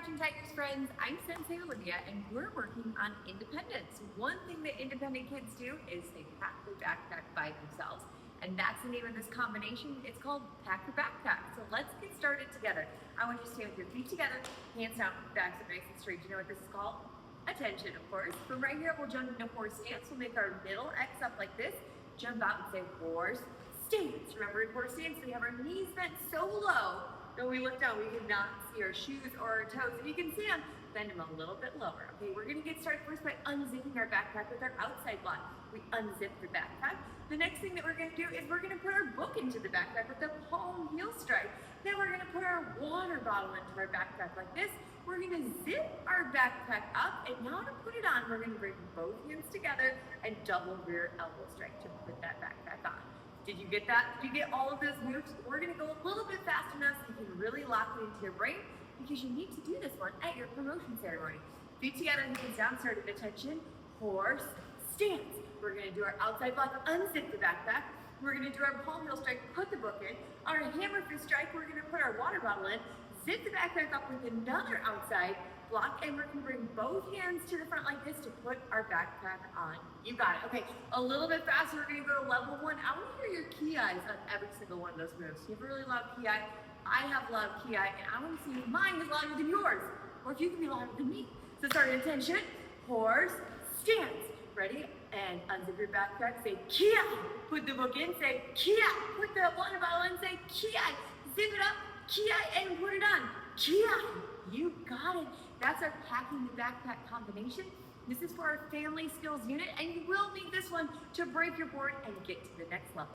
Crouching Tigers friends, I'm Sensei Olivia and we're working on independence. One thing that independent kids do is they pack their backpack by themselves. And that's the name of this combination. It's called Pack Your Backpack. So let's get started together. I want you to stand with your feet together, hands down, backs are nice and straight. You know what this is called? Attention, of course. From right here, we'll jump into horse stance. We'll make our middle X up like this. Jump out and say horse stance. Remember in horse stance, we have our knees bent so low. When we look down, we cannot see our shoes or our toes. If you can see them, bend them a little bit lower. Okay, we're gonna get started first by unzipping our backpack with our outside block. We unzip the backpack. The next thing that we're gonna do is we're gonna put our book into the backpack with the palm heel strike. Then we're gonna put our water bottle into our backpack like this. We're gonna zip our backpack up, and now to put it on, we're gonna bring both hands together and double rear elbow strike to put that backpack on. Did you get that? Did you get all of those moves? We're gonna go a little bit faster now so you can really lock it into your brain because you need to do this one at your promotion ceremony. Feet together, hands down, start at attention, horse stance. We're gonna do our outside block, unzip the backpack. We're gonna do our palm heel strike, put the book in. Our hammer fist strike, we're gonna put our water bottle in, zip the backpack up with another outside block, and we're gonna bring both hands to the front like this to put our backpack on. You got it. Okay, a little bit faster, we're gonna go to level 1. I wanna hear your ki-eyes on every single one of those moves. You have really loud ki-eye. I have loud ki-eye, and I wanna see if mine is louder than yours, or if you can be louder than me. So start at attention, horse stance. Ready? And unzip your backpack, say ki-eye. Put the book in, say ki-eye. Put the water bottle in, say ki-eye. Zip it up, ki-eye, and put it on. Ki-eye. You got it. That's our packing the backpack combination. This is for our family skills unit, and you will need this one to break your board and get to the next level.